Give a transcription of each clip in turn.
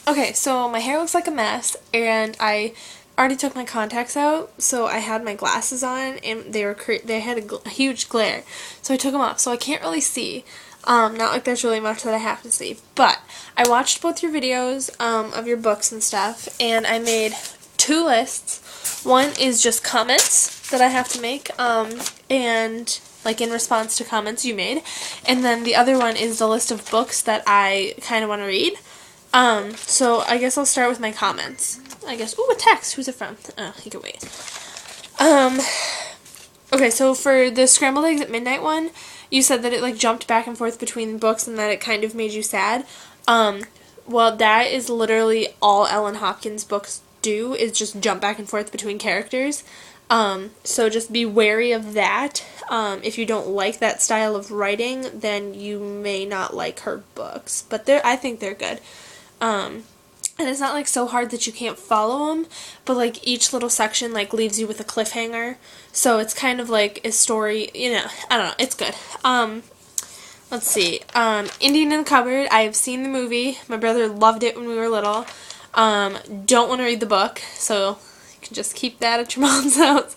Okay, so my hair looks like a mess, and I already took my contacts out, so I had my glasses on, and they had a huge glare, so I took them off, so I can't really see. Not like there's really much that I have to see, but I watched both your videos of your books and stuff, and I made two lists. One is just comments that I have to make, and like in response to comments you made, and then the other one is the list of books that I kind of want to read. So I guess I'll start with my comments. I guess, ooh, a text. Who's it from? Oh, he can wait. Um, okay, so for the Scrambled Eggs at Midnight one, you said that it, like, jumped back and forth between books and that it kind of made you sad. Well, that is literally all Ellen Hopkins books do, is just jump back and forth between characters. So just be wary of that. If you don't like that style of writing, then you may not like her books. But I think they're good. And it's not like so hard that you can't follow them, but like each little section like leaves you with a cliffhanger. So it's kind of like a story, I don't know, it's good. Let's see. Indian in the Cupboard, I've seen the movie. My brother loved it when we were little. Don't want to read the book, so you can just keep that at your mom's house.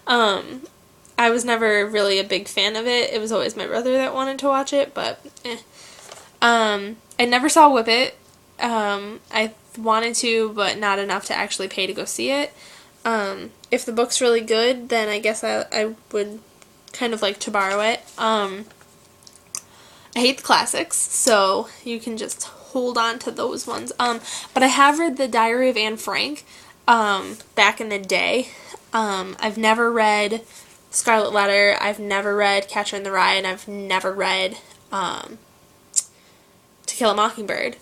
I was never really a big fan of it. It was always my brother that wanted to watch it, but I never saw Whip It. I wanted to, but not enough to actually pay to go see it. If the book's really good, then I guess I would kind of like to borrow it. I hate the classics, so you can just hold on to those ones. But I have read The Diary of Anne Frank, back in the day. I've never read Scarlet Letter, I've never read Catcher in the Rye, and I've never read, To Kill a Mockingbird.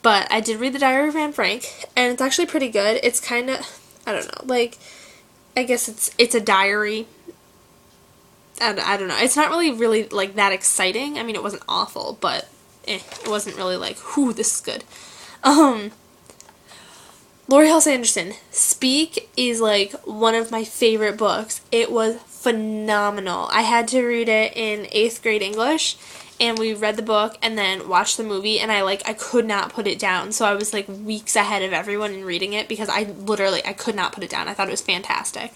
But I did read The Diary of Anne Frank, and it's actually pretty good. It's kind of, I don't know, like, I guess it's a diary. I don't know. It's not really, like, that exciting. I mean, it wasn't awful, but it wasn't really like, whew, this is good. Laurie Halse Anderson, Speak is, like, one of my favorite books. It was phenomenal. I had to read it in 8th grade English, and we read the book and then watched the movie, and I could not put it down. So I was, like, weeks ahead of everyone in reading it because I could not put it down. I thought it was fantastic.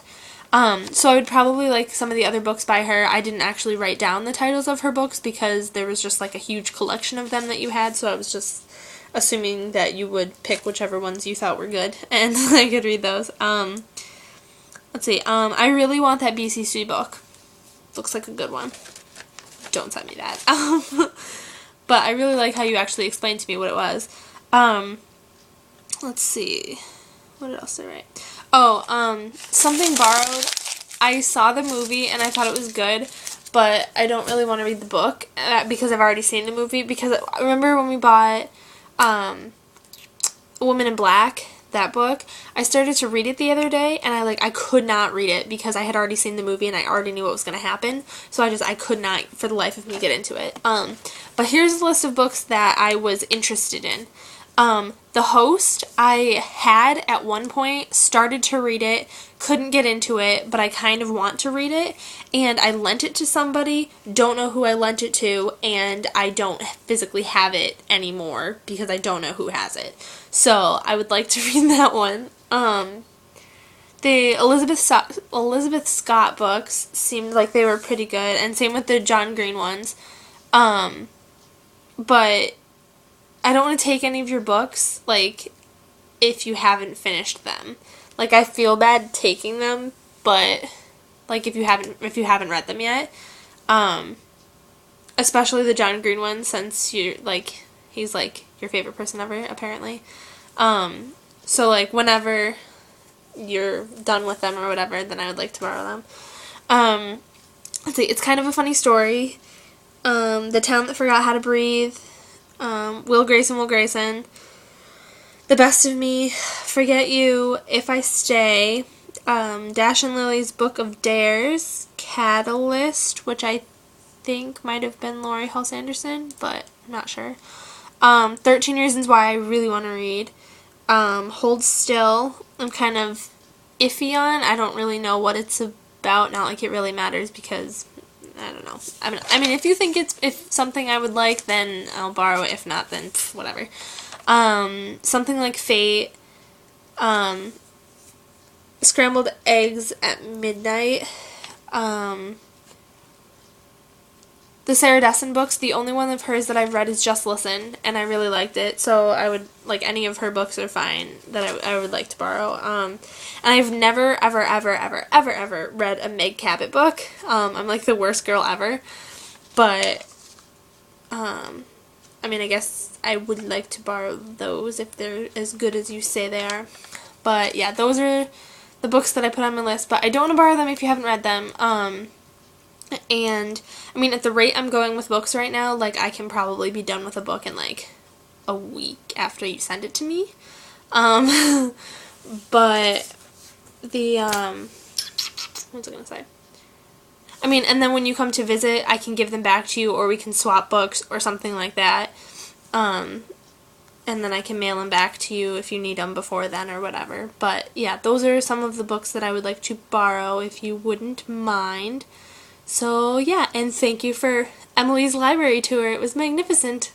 So I would probably like some of the other books by her. I didn't actually write down the titles of her books because there was just, like, a huge collection of them that you had, so I was just assuming that you would pick whichever ones you thought were good, and I could read those. Let's see, I really want that BCC book. Looks like a good one. Don't send me that. But I really like how you actually explained to me what it was. Let's see. What else did I write? Oh, Something Borrowed. I saw the movie and I thought it was good, but I don't really want to read the book because I've already seen the movie. Because I remember when we bought Woman in Black, that book, I started to read it the other day, and I could not read it because I had already seen the movie and I already knew what was going to happen, so I could not, for the life of me, get into it. But here's a list of books that I was interested in. The Host, I had at one point started to read it, couldn't get into it, but I kind of want to read it, and I lent it to somebody, don't know who I lent it to, and I don't physically have it anymore because I don't know who has it. So I would like to read that one. The Elizabeth Scott books seemed like they were pretty good, and same with the John Green ones. But I don't want to take any of your books, like, if you haven't finished them. Like, I feel bad taking them, but, like, if you haven't read them yet, especially the John Green ones, since you're, like, he's, like, your favorite person ever, apparently. So, like, whenever you're done with them or whatever, then I would like to borrow them. Let's see, it's kind of a funny story. The Town That Forgot How to Breathe, Will Grayson, The Best of Me, Forget You, If I Stay, Dash and Lily's Book of Dares, Catalyst, which I think might have been Laurie Halse Anderson, but I'm not sure. 13 Reasons Why I really want to read. Hold Still, I'm kind of iffy on. I don't really know what it's about. Not like it really matters because I don't know. I mean, if you think if something I would like, then I'll borrow it. If not, then whatever. Something Like Fate, Scrambled Eggs at Midnight, the Sarah Dessen books. The only one of hers that I've read is Just Listen, and I really liked it, so I would, like, any of her books are fine that I would like to borrow. And I've never, ever, ever, ever, ever, ever read a Meg Cabot book. I'm, like, the worst girl ever, but, I mean, I guess I would like to borrow those if they're as good as you say they are. But, yeah, those are the books that I put on my list, but I don't want to borrow them if you haven't read them. And, I mean, at the rate I'm going with books right now, like, I can probably be done with a book in, like, a week after you send it to me. But the, what was I going to say? I mean, and then when you come to visit, I can give them back to you, or we can swap books or something like that. And then I can mail them back to you if you need them before then or whatever. But, yeah, those are some of the books that I would like to borrow if you wouldn't mind. So, yeah, and thank you for Emily's library tour. It was magnificent.